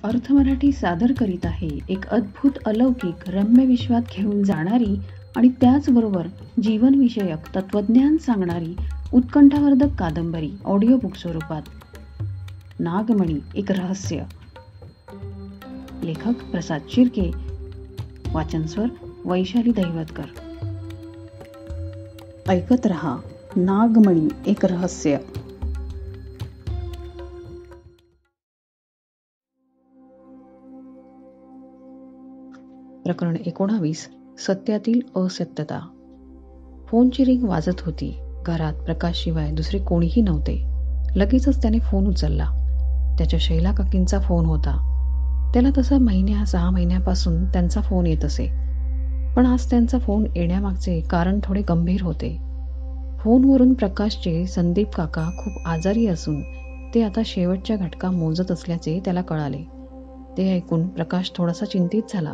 अर्थ मराठी सादर करीत आहे एक अद्भुत अलौकिक रम्य विश्वात घेऊन जाणारी आणि त्याचबरोबर जीवनविषयक तत्वज्ञान सांगणारी उत्कंठावर्धक कादंबरी ऑडिओ बुक स्वरूपात. नागमणी एक रहस्य. लेखक प्रसाद शिर्के. वाचनस्वर वैशाली दैवतकर. ऐकत रहा नागमणी एक रहस्य. प्रकरण 19. सत्यातील असत्यता. फोनची रिंग वाजत होती. घरात प्रकाशशिवाय दुसरे कोणीही नव्हते. लगेचच त्याने फोन उचलला. त्याच्या शैला काकींचा फोन होता. त्याला तसा 6 महिन्यापासून त्यांचा फोन येत असे. पण आज त्यांचा फोन येण्यामागचे कारण थोडे गंभीर होते. फोनवरून प्रकाशचे संदीप काका खूप आजारी असून ते आता शेवटच्या घटका मोजत असल्याचे त्याला कळाले. ते ऐकून प्रकाश थोडासा चिंतित झाला.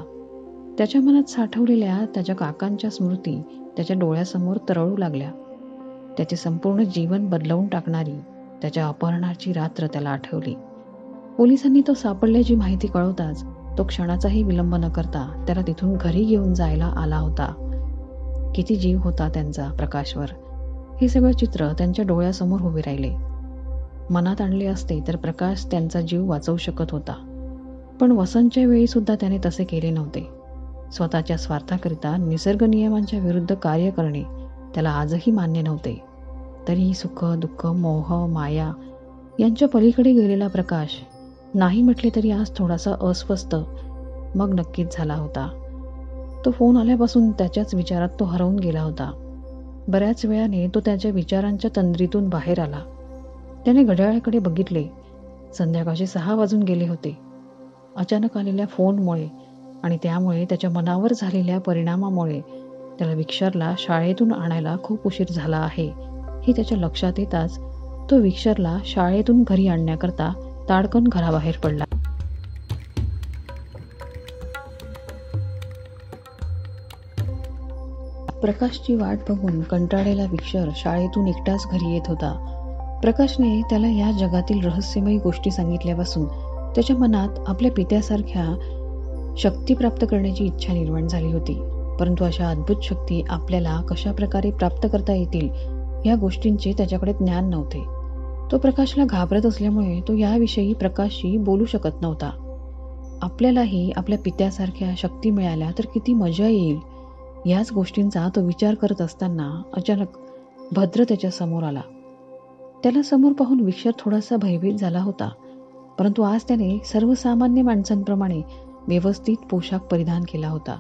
त्याच्या मनात साठवलेल्या त्याच्या काकांच्या स्मृती त्याच्या डोळ्यासमोर तरळू लागल्या. त्याचे संपूर्ण जीवन बदलवून टाकणारी त्याच्या अपहरणाची रात्र त्याला आठवली. पोलिसांनी तो सापडल्याची माहिती कळवताच तो क्षणाचाही विलंब न करता त्याला तिथून घरी घेऊन जायला आला होता. किती जीव होता त्यांचा प्रकाशवर, हे सगळं चित्र त्यांच्या डोळ्यासमोर उभे राहिले. मनात आणले असते तर प्रकाश त्यांचा जीव वाचवू शकत होता. पण वसंतच्या वेळी सुद्धा त्याने तसे केले नव्हते. स्वतःच्या स्वार्थाकरिता निसर्ग नियमांच्या विरुद्ध कार्य करणे त्याला आजही मान्य नव्हते. तरीही सुख, दुःख, मोह, माया यांच्या पलीकडे गेलेला प्रकाश नाही म्हटले तरी आज थोडासा अस्वस्थ मग नक्कीच झाला होता. तो फोन आल्यापासून त्याच्याच विचारात तो हरवून गेला होता. बऱ्याच वेळाने तो त्याच्या विचारांच्या तंद्रीतून बाहेर आला. त्याने घड्याळाकडे बघितले. संध्याकाळचे 6 वाजून गेले होते. अचानक आलेल्या फोनमुळे आणि त्यामुळे त्याच्या मनावर झालेल्या परिणामामुळे त्याला विक्षरला शाळेतून आणायला खूप उशीर झाला आहे हे त्याच्या लक्षात येताच तो विक्षरला शाळेतून घरी आणण्याकरता ताडकन घराबाहेर पडला. प्रकाशची वाट बघून कंटाळलेला विक्षर शाळेतून एकटाच घरी येत होता. प्रकाशने त्याला या जगातील रहस्यमयी गोष्टी सांगितल्यापासून त्याच्या मनात आपल्या पित्यासारख्या शक्ती प्राप्त करण्याची इच्छा निर्माण झाली होती. परंतु अशा अद्भुत शक्ती आपल्याला कशा प्रकारे प्राप्त करता येतील या गोष्टींचे त्याच्याकडे ज्ञान नव्हते. तो प्रकाशला घाबरत असल्यामुळे तो याविषयी प्रकाशशी बोलू शकत नव्हता. आपल्यालाही आपल्या पित्यासारख्या शक्ती मिळाल्या तर किती मजा येईल याच गोष्टींचा तो विचार करत असताना अचानक भद्र त्याच्या समोर आला. त्याला समोर पाहून विक्षर थोडासा भयभीत झाला होता. परंतु आज त्याने सर्वसामान्य माणसांप्रमाणे व्यवस्थित पोशाख परिधान केला होता.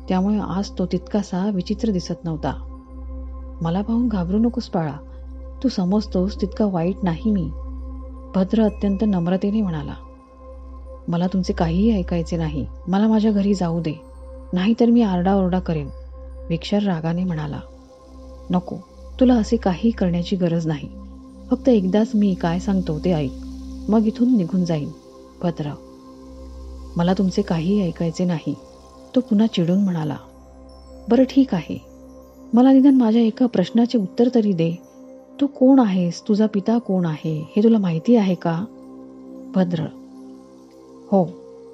त्यामुळे आज तो तितकासा विचित्र दिसत नव्हता. मला पाहून घाबरू नकोस बाळा, तू समजतोस तितका वाईट नाही मी, भद्र अत्यंत नम्रतेने म्हणाला. मला तुमचे काहीही ऐकायचे नाही. मला माझ्या घरी जाऊ दे, नाहीतर मी आरडाओरडा करेन, विक्षर रागाने म्हणाला. नको, तुला असे काही करण्याची गरज नाही. फक्त एकदाच मी काय सांगतो ते ऐक, मग इथून निघून जाईन. भद्र, मला तुमचे काहीही ऐकायचे नाही, तो पुन्हा चिडून म्हणाला. बरं ठीक आहे, मला निदान माझ्या एका प्रश्नाचे उत्तर तरी दे. तू कोण आहेस? तुझा पिता कोण आहे हे तुला माहिती आहे का? भद्र, हो,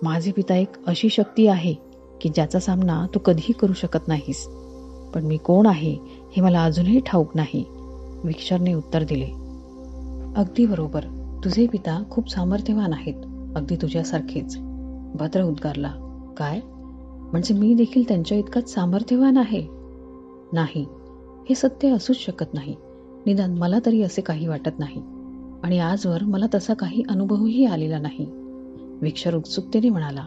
माझे पिता एक अशी शक्ती आहे की ज्याचा सामना तू कधीही करू शकत नाहीस. पण मी कोण आहे हे मला अजूनही ठाऊक नाही, विक्षरने उत्तर दिले. अगदी बरोबर, तुझे पिता खूप सामर्थ्यवान आहेत, अगदी तुझ्यासारखेच, भद्र उद्गारला. काय? म्हणजे मी देखील त्यांच्या इतकाच सामर्थ्यवान आहे? नाही, हे सत्य असूच शकत नाही. निदान मला तरी असे काही वाटत नाही. आणि आजवर मला तसा काही अनुभवही आलेला नाही, विक्षर उत्सुकतेने म्हणाला.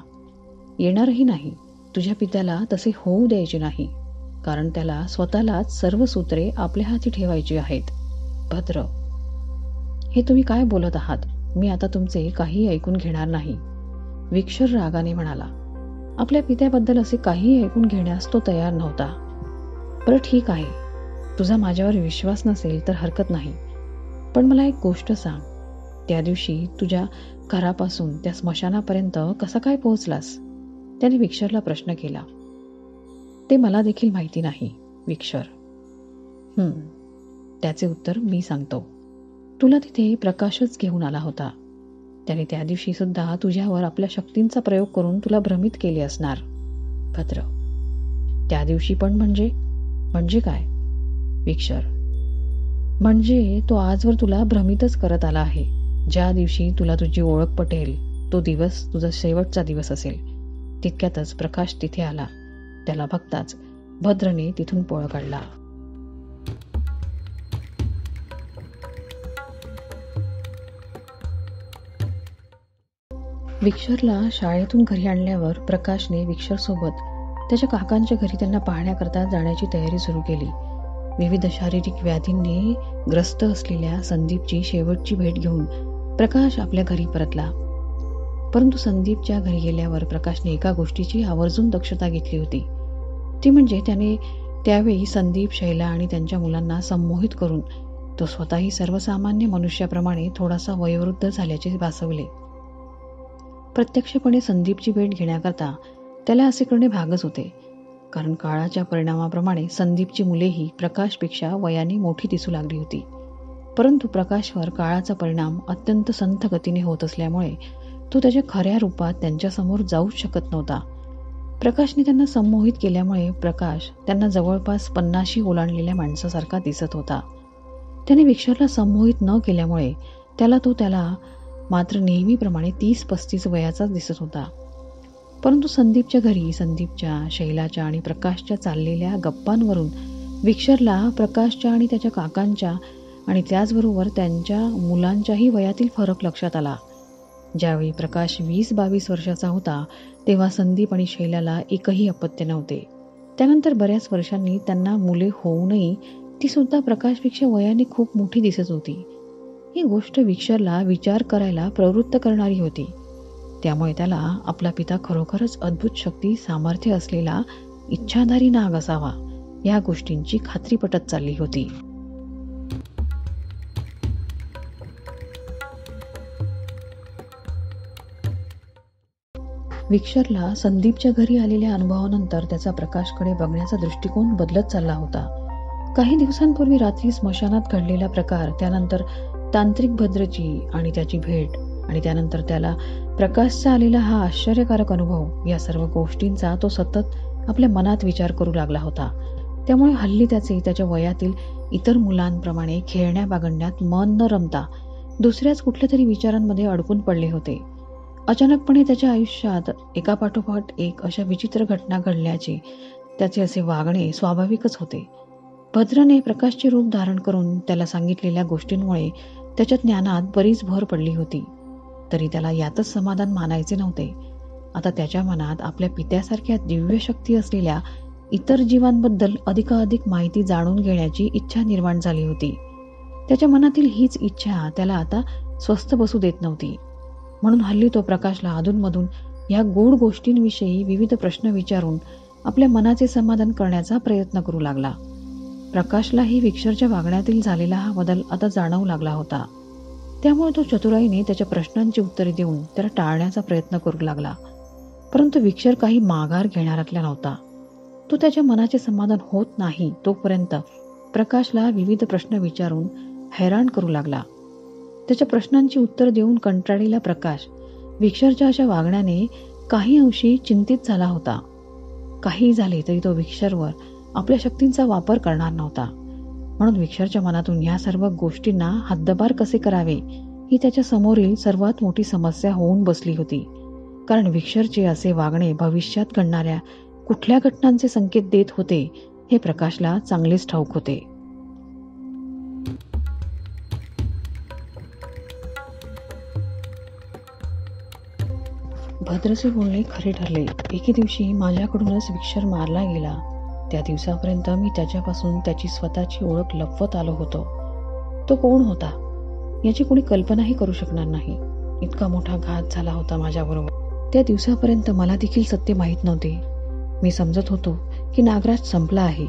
येणारही नाही. तुझ्या पित्याला तसे होऊ द्यायचे नाही, कारण त्याला स्वतःलाच सर्व सूत्रे आपल्या हाती ठेवायची आहेत. भद्र, हे तुम्ही काय बोलत आहात? मी आता तुमचे काही ऐकून घेणार नाही, विक्षर रागाने म्हणाला. आपल्या पित्याबद्दल असे काही ऐकून घेण्यास तो तयार नव्हता. बरं ठीक आहे, तुझा माझ्यावर विश्वास नसेल तर हरकत नाही, पण मला एक गोष्ट सांग. त्या दिवशी तुझ्या घरापासून त्या स्मशानापर्यंत कसा काय पोहोचलास? त्याने विक्षरला प्रश्न केला. ते मला देखील माहिती नाही, विक्षर. त्याचे उत्तर मी सांगतो. तुला तिथे प्रकाशच घेऊन आला होता. त्याने त्या दिवशी सुद्धा तुझ्यावर आपल्या शक्तींचा प्रयोग करून तुला भ्रमित केले असणार. भद्र: त्या दिवशी पण म्हणजे काय? विक्षर: म्हणजे तो आजवर तुला भ्रमितच करत आला आहे. ज्या दिवशी तुला तुझी ओळख पटेल तो दिवस तुझा शेवटचा दिवस असेल. तितक्यातच प्रकाश तिथे आला. त्याला बघताच भद्रने तिथून पळ काढला. विक्षरला शाळेतून घरी आणल्यावर प्रकाशने विक्षरसोबत त्याच्या काकांच्या घरी त्यांना पाहण्याकरता जाण्याची तयारी सुरू केली. विविध शारीरिक व्याधींनी ग्रस्त असलेल्या संदीपची शेवटची भेट घेऊन प्रकाश आपल्या घरी परतला. परंतु संदीपच्या घरी गेल्यावर प्रकाशने एका गोष्टीची आवर्जून दक्षता घेतली होती. ती म्हणजे त्याने त्यावेळी संदीप, शैला आणि त्यांच्या मुलांना संमोहित करून तो स्वतःही सर्वसामान्य मनुष्याप्रमाणे थोडासा वयोवृद्ध झाल्याचे भासवले. प्रत्यक्षपणे संदीपची भेट घेण्याकरता त्याला असे करणे भागच होते, कारण काळाच्या परिणामाप्रमाणे संदीपची मुलेही प्रकाशपेक्षा वयाने मोठी दिसू लागली होती. परंतु प्रकाशवर काळाचा परिणाम अत्यंत संथ गतीने होत असल्यामुळे तो त्याच्या खऱ्या रूपात त्यांच्यासमोर जाऊच शकत नव्हता. प्रकाशने त्यांना संमोहित केल्यामुळे प्रकाश त्यांना जवळपास 50 ओलांडलेल्या माणसासारखा दिसत होता. त्याने विक्षरला संमोहित न केल्यामुळे त्याला मात्र नेहमीप्रमाणे 30-35 वयाचाच दिसत होता. परंतु संदीपच्या घरी संदीपच्या, शैलाच्या आणि प्रकाशच्या चाललेल्या गप्पांवरून विक्षरला प्रकाशच्या आणि त्याच्या काकांच्या आणि त्याचबरोबर त्यांच्या मुलांच्याही वयातील फरक लक्षात आला. ज्यावेळी प्रकाश 20-22 वर्षाचा होता तेव्हा संदीप आणि शैलाला एकही अपत्य नव्हते. त्यानंतर बऱ्याच वर्षांनी त्यांना मुले होऊनही ती सुद्धा प्रकाशपेक्षा वयाने खूप मोठी दिसत होती. ही गोष्ट विक्षरला विचार करायला प्रवृत्त करणारी होती. त्यामुळे त्याला आपला पिता खरोखरच अद्भुत शक्ती, सामर्थ्य असलेला इच्छाधारी नाग असावा या गोष्टींची खात्री पटत चालली होती. विक्षरला संदीपच्या घरी आलेल्या अनुभवानंतर त्याचा प्रकाशकडे बघण्याचा दृष्टिकोन बदलत चालला होता. काही दिवसांपूर्वी रात्री स्मशानात घडलेला प्रकार, त्यानंतर तांत्रिक भद्रची आणि त्याची भेट, आणि त्यानंतर त्याला प्रकाशचा आलेला हा आश्चर्यकारक अनुभव, या सर्व गोष्टींचा तो सतत आपल्या मनात विचार करू लागला होता. त्यामुळे हल्ली त्याच्या वयातील इतर मुलांप्रमाणे खेळण्या बागडण्यात मन न रमता दुसऱ्याच कुठल्या तरी विचारांमध्ये अडकून पडले होते. अचानकपणे त्याच्या आयुष्यात एकापाठोपाठ एक अशा विचित्र घटना घडल्याचे त्याचे असे वागणे स्वाभाविकच होते. भद्रने प्रकाशचे रूप धारण करून त्याला सांगितलेल्या गोष्टींमुळे त्याच्या ज्ञानात बरीच भर पडली होती. तरी त्याला यातच समाधान मानायचे नव्हते. आता त्याच्या मनात आपल्या पित्यासारख्या दिव्य शक्ती असलेल्या इतर जीवांबद्दल अधिकाधिक माहिती जाणून घेण्याची इच्छा निर्माण झाली होती. त्याच्या मनातील हीच इच्छा त्याला आता स्वस्थ बसू देत नव्हती. म्हणून हल्ली तो प्रकाशला अधूनमधून या गूढ गोष्टींविषयी विविध प्रश्न विचारून आपल्या मनाचे समाधान करण्याचा प्रयत्न करू लागला. प्रकाशलाही विक्षरच्या वागण्यातील झालेला हा बदल आता जाणवू लागला होता. त्यामुळे तो चतुराईने त्याच्या प्रश्नांची उत्तरे देऊन त्याला टाळण्याचा प्रयत्न करू लागला. परंतु विक्षर काही माघार घेणारातला नव्हता. तो त्याच्या मनाचे समाधान होत नाही तोपर्यंत प्रकाशला विविध प्रश्न विचारून हैराण करू लागला. त्याच्या प्रश्नांची उत्तर देऊन कंटाळलेला प्रकाश विक्षरच्या अशा वागण्याने काही अंशी चिंतित झाला होता. काही झाले तरी तो विक्षरवर आपल्या शक्तींचा वापर करणार नव्हता. म्हणून विक्षरच्या मनातून या सर्व गोष्टींना हद्दपार कसे करावे ही त्याच्या समोरील सर्वात मोठी समस्या होऊन बसली होती. कारण विक्षरचे असे वागणे भविष्यात घडणाऱ्या कुठल्या घटनांचे संकेत देत होते हे प्रकाशला चांगलेच ठाऊक होते. भद्रचे बोलणे खरे ठरले. एके दिवशी माझ्याकडूनच विक्षर मारला गेला. त्या दिवसापर्यंत मी त्याच्यापासून त्याची स्वतःची ओळख लपवत आलो होतो. तो कोण होता याची कोणी कल्पनाही करू शकणार नाही. इतका मोठा घात झाला होता माझ्याबरोबर. त्या दिवसापर्यंत मला देखील सत्य माहीत नव्हते. मी समजत होतो की नागराज संपला आहे,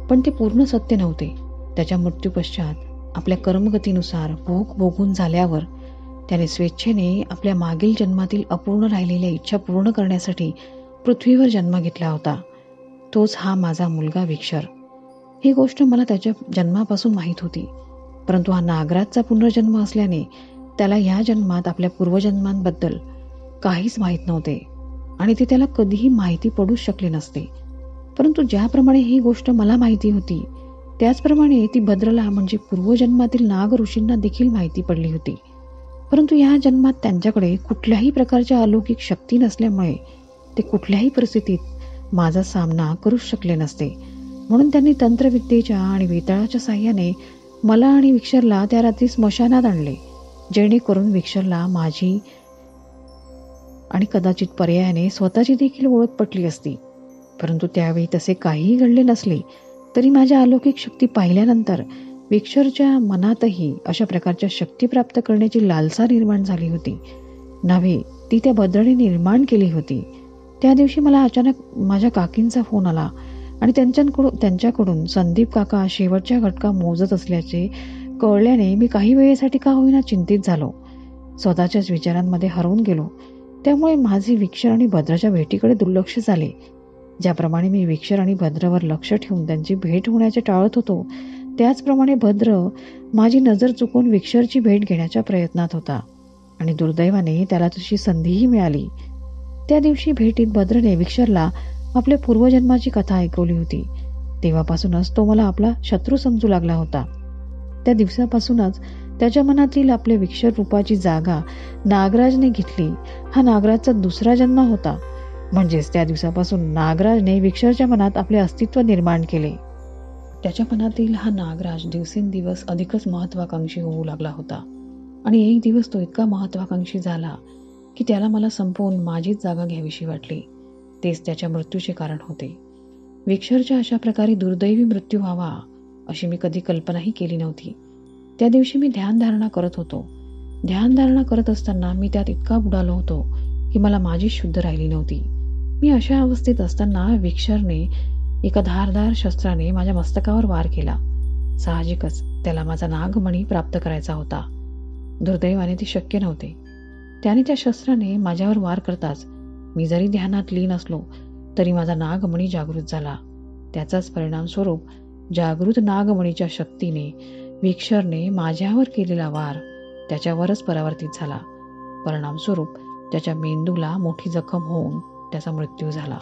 पण ते पूर्ण सत्य नव्हते. त्याच्या मृत्यूपश्चात आपल्या कर्मगतीनुसार भोग भोगून झाल्यावर त्याने स्वेच्छेने आपल्या मागील जन्मातील अपूर्ण राहिलेल्या इच्छा पूर्ण करण्यासाठी पृथ्वीवर जन्म घेतला होता. तोच हा माझा मुलगा विक्षर. ही गोष्ट मला त्याच्या जन्मापासून माहीत होती. परंतु हा नागराजचा पुनर्जन्म असल्याने त्याला ह्या जन्मात आपल्या पूर्वजन्मांबद्दल काहीच माहीत नव्हते आणि ते त्याला कधीही माहिती पडूच शकले नसते. परंतु ज्याप्रमाणे ही गोष्ट मला माहिती होती त्याचप्रमाणे ती भद्रला म्हणजे पूर्वजन्मातील नाग ऋषींना देखील माहिती पडली होती. परंतु या जन्मात त्यांच्याकडे कुठल्याही प्रकारच्या अलौकिक शक्ती नसल्यामुळे ते कुठल्याही परिस्थितीत माझा सामना करूच शकले नसते. म्हणून त्यांनी तंत्रविद्येच्या आणि वेताळाच्या साह्याने मला आणि विक्षरला त्या रात्री स्मशानात आणले, जेणेकरून विक्षरला माझी आणि कदाचित पर्यायाने स्वतःची देखील ओळख पटली असती. परंतु त्यावेळी तसे काहीही घडले नसले तरी माझ्या अलौकिक शक्ती पाहिल्यानंतर विक्षरच्या मनातही अशा प्रकारच्या शक्ती प्राप्त करण्याची लालसा निर्माण झाली होती. नव्हे, ती त्या भद्राने निर्माण केली होती. त्या दिवशी मला अचानक माझ्या काकींचा फोन आला आणि त्यांच्याकडून संदीप काका शेवटच्या घटका मोजत असल्याचे कळल्याने मी काही वेळेसाठी का होईना चिंतित झालो. स्वतःच्याच विचारांमध्ये हरवून गेलो. त्यामुळे माझे विक्षर आणि भद्राच्या भेटीकडे दुर्लक्ष झाले. ज्याप्रमाणे मी विक्षर आणि भद्रावर लक्ष ठेवून त्यांची भेट होण्याचे टाळत होतो, त्याचप्रमाणे भद्र माझी नजर चुकून विक्षरची भेट घेण्याच्या प्रयत्नात होता आणि दुर्दैवाने त्याला तशी संधीही मिळाली. त्या दिवशी भेटीत भद्रने विक्षरला आपल्या पूर्वजन्माची कथा ऐकवली होती. तेव्हापासूनच तो मला आपला शत्रू समजू लागला होता. त्या दिवसापासूनच त्याच्या मनातील आपल्या विक्षर रूपाची जागा नागराजने घेतली. हा नागराजचा दुसरा जन्म होता. म्हणजेच त्या दिवसापासून नागराजने विक्षरच्या मनात आपले अस्तित्व निर्माण केले. त्याच्या मनातील हा नागराज दिवसेंदिवस अधिकच महत्वाकांक्षी होऊ लागला होता आणि एक दिवस तो इतका महत्वाकांक्षी झाला की त्याला मला संपवून माझीच जागा घ्यावीशी वाटली. तेच त्याच्या मृत्यूचे कारण होते. विक्षरच्या अशा प्रकारे दुर्दैवी मृत्यू व्हावा अशी मी कधी कल्पनाही केली नव्हती. त्या दिवशी मी ध्यानधारणा करत होतो. ध्यानधारणा करत असताना मी त्यात इतका बुडालो होतो की मला माझी शुद्ध राहिली नव्हती. मी अशा अवस्थेत असताना विक्षरने एका धारदार शस्त्राने माझ्या मस्तकावर वार केला. साहजिकच त्याला माझा नागमणी प्राप्त करायचा होता. दुर्दैवाने ते शक्य नव्हते. त्याने त्या शस्त्राने माझ्यावर वार करताच मी जरी ध्यानात लीन असलो तरी माझा नागमणी जागृत झाला. त्याचाच परिणाम स्वरूप जागृत नागमणीच्या शक्तीने विक्षरने माझ्यावर केलेला वार त्याच्यावरच परावर्तित झाला. परिणाम स्वरूप त्याच्या मेंदूला मोठी जखम होऊन त्याचा मृत्यू झाला.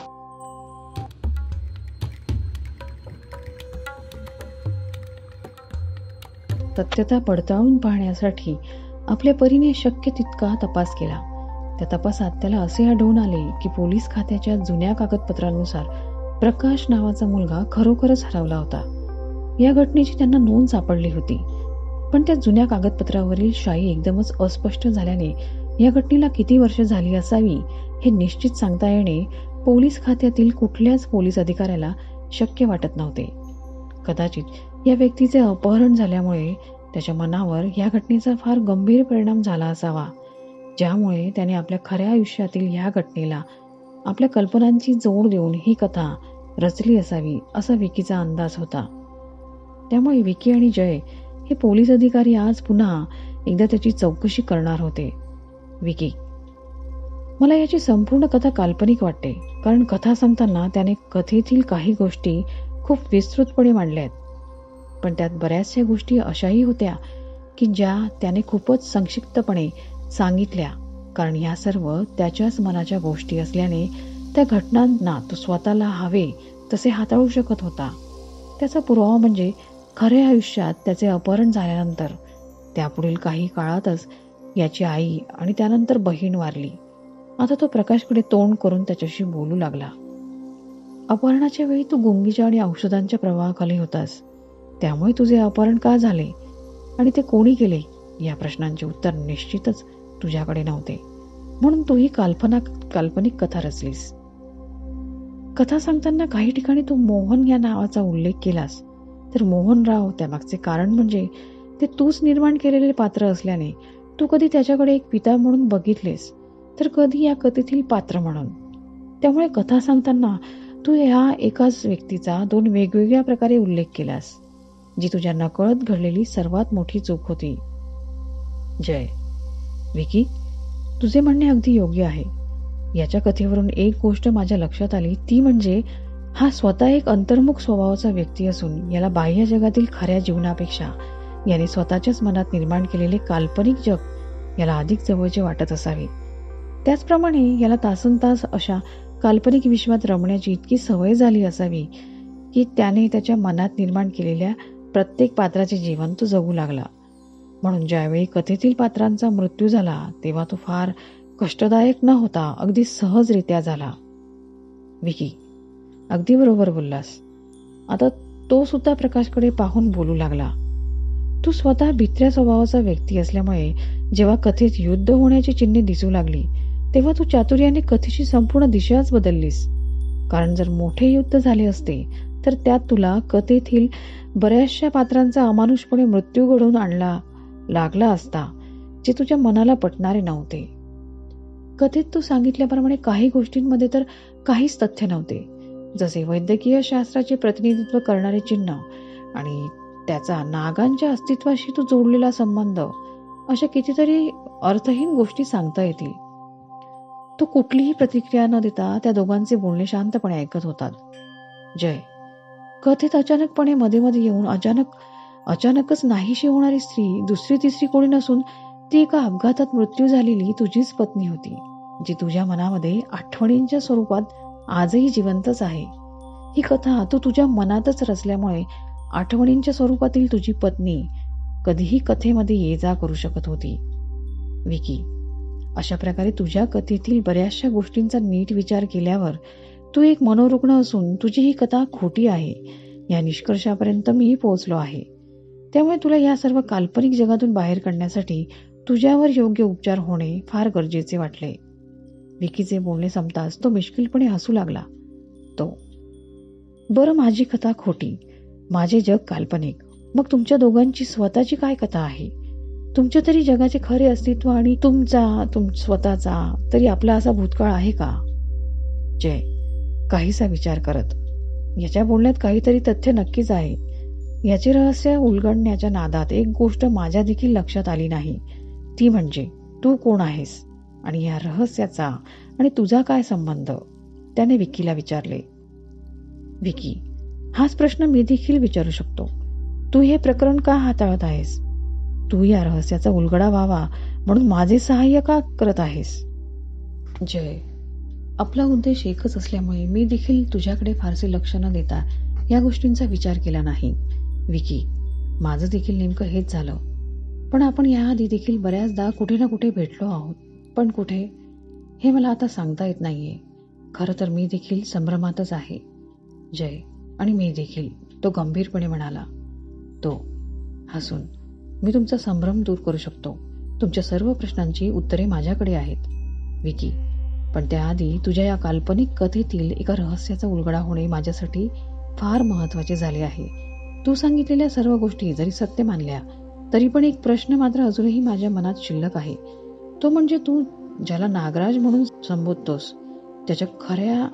सत्यता पडताळून पाहण्यासाठी आपल्या परीने शक्य तितका तपास केला. त्या तपासात त्याला असे आढळून आले की पोलीस खात्याच्या जुन्या कागदपत्रांनुसार प्रकाश नावाचा मुलगा खरोखरच हरवला होता. या घटनेची त्यांना नोंद सापडली होती. पण त्या जुन्या कागदपत्रावरील शाई एकदमच अस्पष्ट झाल्याने या घटनेला किती वर्ष झाली असावी हे निश्चित सांगता येणे पोलीस खात्यातील कुठल्याच पोलीस अधिकाऱ्याला शक्य वाटत नव्हते. कदाचित या व्यक्तीचे अपहरण झाल्यामुळे त्याच्या मनावर या घटनेचा फार गंभीर परिणाम झाला असावा, ज्यामुळे त्याने आपल्या खऱ्या आयुष्यातील या घटनेला आपल्या कल्पनांची जोड देऊन ही कथा रचली असावी असा विकीचा अंदाज होता. त्यामुळे विकी आणि जय हे पोलीस अधिकारी आज पुन्हा एकदा त्याची चौकशी करणार होते. विकी, मला याची संपूर्ण कथा काल्पनिक वाटते, कारण कथा सांगताना त्याने कथेतील काही गोष्टी खूप विस्तृतपणे मांडल्या आहेत. पण त्यात बऱ्याचशा गोष्टी अशाही होत्या की ज्या त्याने खूपच संक्षिप्तपणे सांगितल्या, कारण ह्या सर्व त्याच्याच मनाच्या गोष्टी असल्याने त्या घटनांना तो स्वतःला हवे तसे हाताळू शकत होता. त्याचा पुरावा म्हणजे खऱ्या आयुष्यात त्याचे अपहरण झाल्यानंतर त्यापुढील काही काळातच याची आई आणि त्यानंतर बहीण वारली. आता तो प्रकाशकडे तोंड करून त्याच्याशी बोलू लागला. अपहरणाच्या वेळी तू गुंगीच्या आणि औषधांच्या प्रवाहाखाली होतास. त्यामुळे तुझे अपहरण का झाले आणि ते कोणी केले या प्रश्नांचे उत्तर निश्चितच तुझ्याकडे नव्हते. म्हणून तू ही काल्पनिक कथा रचलीस. कथा सांगताना काही ठिकाणी तू मोहन या नावाचा उल्लेख केलास, तर मोहनराव त्यामागचे कारण म्हणजे ते तूच निर्माण केलेले पात्र असल्याने तू कधी त्याच्याकडे एक पिता म्हणून बघितलेस तर कधी या कथेतील पात्र म्हणून. त्यामुळे कथा सांगताना तू ह्या एकाच व्यक्तीचा दोन वेगवेगळ्या प्रकारे उल्लेख केलास, जी तुझ्या नकळत घडलेली सर्वात मोठी चूक होती. जय, विकी, तुझे म्हणणे अगदी योग्य आहे. याच्या कथेवरून एक गोष्ट माझ्या लक्षात आली, ती म्हणजे हा स्वतः एक अंतर्मुख स्वभावाचा व्यक्ती असून याला बाह्य जगातील खऱ्या जीवनापेक्षा याने स्वतःच्याच मनात निर्माण केलेले काल्पनिक जग याला अधिक जवळचे वाटत असावे. त्याचप्रमाणे याला तासनतास अशा काल्पनिक विश्वात रमण्याची इतकी सवय झाली असावी की त्याने त्याच्या मनात निर्माण केलेल्या प्रत्येक पात्राचे जीवन तो जगू लागला. म्हणून ज्यावेळी कथेतील पात्रांचा मृत्यू झाला तेव्हा तो फार कष्टदायक न होता अगदी सहजरित्या झाला. विकी, अगदी बरोबर बोललास. आता तो सुद्धा प्रकाशकडे पाहून बोलू लागला. तू स्वतः भित्र्या स्वभावाचा व्यक्ती असल्यामुळे जेव्हा कथेत युद्ध होण्याची चिन्हे दिसू लागली तेव्हा तू चातुर्याने कथेची संपूर्ण दिशाच बदललीस. कारण जर मोठे युद्ध झाले असते तर त्यात तुला कथेतील बऱ्याचशा पात्रांचा अमानुषपणे मृत्यू घडवून आणला लागला असता, जे तुझ्या मनाला पटणारे नव्हते. कथेत तू सांगितल्याप्रमाणे काही गोष्टींमध्ये तर काहीच तथ्य नव्हते, जसे वैद्यकीय शास्त्राचे प्रतिनिधित्व करणारे चिन्ह आणि त्याचा नागांच्या अस्तित्वाशी तू जोडलेला संबंध, अशा कितीतरी अर्थहीन गोष्टी सांगता येतील. तो कुठलीही प्रतिक्रिया न देता त्या दोघांचे बोलणे शांतपणे ऐकत होता. जय, कथेत अचानकपणे मध्ये मध्ये येऊन अचानकच नाहीशी होणारी स्त्री दुसरी तिसरी कोणी नसून ती एका अपघातात मृत्यू झालेली तुझीच पत्नी होती, जी तुझ्या मनामध्ये आठवणींच्या स्वरूपात आजही जिवंतच आहे. ही कथा तू तुझ्या मनातच रचल्यामुळे आठवणींच्या स्वरूपातील तुझी पत्नी कधीही कथेमध्ये ये जा करू शकत होती. विकी, अशा प्रकारे तुझ्या कथेतील बऱ्याचशा गोष्टींचा नीट विचार केल्यावर तू एक मनोरुग्ण असून तुझी ही कथा खोटी आहे या निष्कर्षापर्यंत मी पोहोचलो आहे. त्यामुळे तुला या सर्व काल्पनिक जगातून बाहेर काढण्यासाठी तुझ्यावर योग्य उपचार होणे फार गरजेचे वाटले. विकीचे बोलणे संपताच तो मिश्किलपणे हसू लागला. तो, बरं, माझी कथा खोटी, माझे जग काल्पनिक, मग तुमच्या दोघांची स्वतःची काय कथा आहे? तुमच्या तरी जगाचे खरे अस्तित्व आणि स्वतःचा तरी आपला असा भूतकाळ आहे का? जय, काहीसा विचार करत, याच्या बोलण्यात काहीतरी तथ्य नक्कीच आहे. याचे रहस्य उलगडण्याच्या नादात एक गोष्ट माझ्या देखील लक्षात आली नाही, ती म्हणजे तू कोण आहेस आणि या रहस्याचा आणि तुझा काय संबंध? त्याने विकीला विचारले. विकी, हाच प्रश्न मी देखील विचारू शकतो. तू हे प्रकरण का हाताळत आहेस? तू या रहस्याचा उलगडा व्हावा म्हणून माझे सहाय्य का करत आहेस? जय, आपला उद्देश एकच असल्यामुळे मी देखील तुझ्याकडे फारसे लक्ष न देता या गोष्टींचा विचार केला नाही. विकी, माझं देखील नेमकं हेच झालं. पण आपण याआधी देखील बऱ्याचदा कुठे ना कुठे भेटलो आहोत, पण कुठे हे मला आता सांगता येत नाहीये. खरं तर मी देखील संभ्रमातच आहे. जय, आणि मी देखील, तो गंभीरपणे म्हणाला. तो हसून, मी तुमचा संभ्रम दूर करू शकतो. तुमच्या सर्व प्रश्नांची उत्तरे माझ्याकडे आहेत. विकी, पण त्याआधी तुझ्या या काल्पनिक कथेतील एका रहस्याचा उलगडा होणे माझ्यासाठी फार महत्वाचे झाले आहे. तू सांगितलेल्या सर्व गोष्टी जरी सत्य मानल्या तरी पण एक प्रश्न मात्र अजूनही माझ्या मनात शिल्लक आहे. तो म्हणजे तू ज्याला नागराज म्हणून संबोधतोस त्याच्या खऱ्या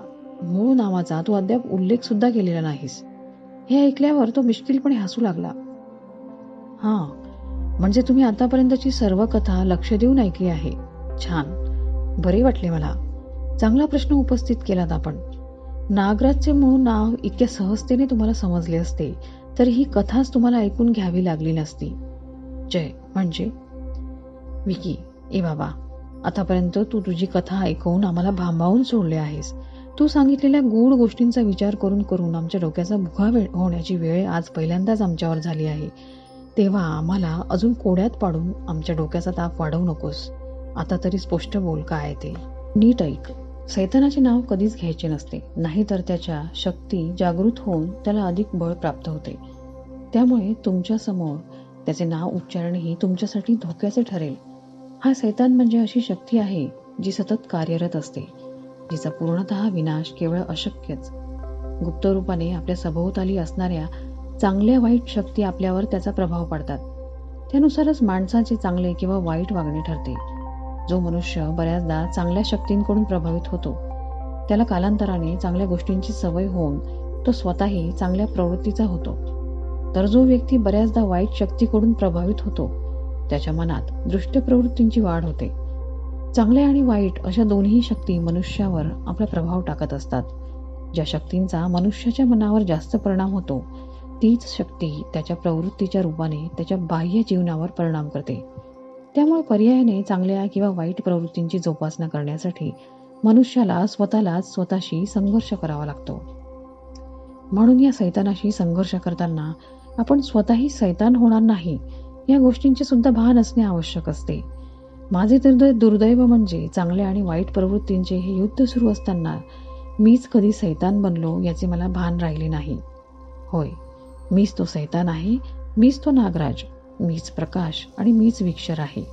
मूळ नावाचा तू अद्याप उल्लेख सुद्धा केलेला नाहीस. हे ऐकल्यावर तो मिश्किलपणे हसू लागला. हां, म्हणजे तुम्ही आतापर्यंतची सर्व कथा लक्ष देऊन ऐकली आहे. छान, बरे वाटले मला. चांगला प्रश्न उपस्थित केलात आपण. नागराजचे मूळ नाव इतक्या सहजतेने तुम्हाला समजले असते तर ही कथाच तुम्हाला ऐकून घ्यावी लागली नसती. जय, म्हणजे? विकी, ए बाबा, आतापर्यंत तू तुझी कथा ऐकवून आम्हाला भांबावून सोडले आहेस. तू सांगितलेल्या गूढ गोष्टींचा विचार करून करून आमच्या डोक्याचा भुगा होण्याची वेळ आज पहिल्यांदाच आमच्यावर झाली आहे. तेव्हा आम्हाला अजून कोड्यात पाडून आमच्या डोक्याचा ताप वाढवू नकोस. आता तरी स्पष्ट बोल, काय ते नीट ऐक. सैतानाचे नाव कधीच घ्यायचे नसते, नाहीतर त्याच्या शक्ती जागृत होऊन त्याला अधिक बळ प्राप्त होते. त्यामुळे तुमच्या समोर त्याचे नाव उच्चारणेही तुमच्यासाठी धोक्याचे ठरेल. हा सैतान म्हणजे अशी शक्ती आहे जी सतत कार्यरत असते, जिचा पूर्णतः विनाश केवळ अशक्यच. गुप्त रूपाने आपल्या सभोवताली असणाऱ्या चांगल्या वाईट शक्ती आपल्यावर त्याचा प्रभाव पडतात. त्यानुसारच माणसाचे चांगले किंवा वाईट वागणे ठरते. जो मनुष्य बऱ्याचदा चांगल्या शक्तींकडून प्रभावित होतो त्याला कालांतराने चांगल्या गोष्टींची सवय होऊन तो स्वतःही चांगल्या प्रवृत्तीचा होतो. तर जो व्यक्ती बऱ्याचदा वाईट शक्तीकडून प्रभावित होतो त्याच्या मनात दृष्ट प्रवृत्तींची वाढ होते. चांगल्या आणि वाईट अशा दोन्ही शक्ती मनुष्यावर आपला प्रभाव टाकत असतात. ज्या शक्तींचा मनुष्याच्या मनावर जास्त परिणाम होतो तीच शक्ती त्याच्या प्रवृत्तीच्या रूपाने त्याच्या बाह्य जीवनावर परिणाम करते. त्यामुळे पर्यायाने चांगल्या किंवा वाईट प्रवृत्तींची जोपासना करण्यासाठी मनुष्याला स्वतःशी संघर्ष करावा लागतो. म्हणून या सैतानाशी संघर्ष करताना आपण स्वतःही सैतान होणार नाही या गोष्टींचे सुद्धा भान असणे आवश्यक असते. माझे दुर्दैव म्हणजे चांगल्या आणि वाईट प्रवृत्तींचे हे युद्ध सुरू असताना मीच कधी सैतान बनलो याचे मला भान राहिले नाही. होय, मीच तो सैतान आहे, मीच तो नागराज, मीच प्रकाश आणि मीच विक्षर आहे.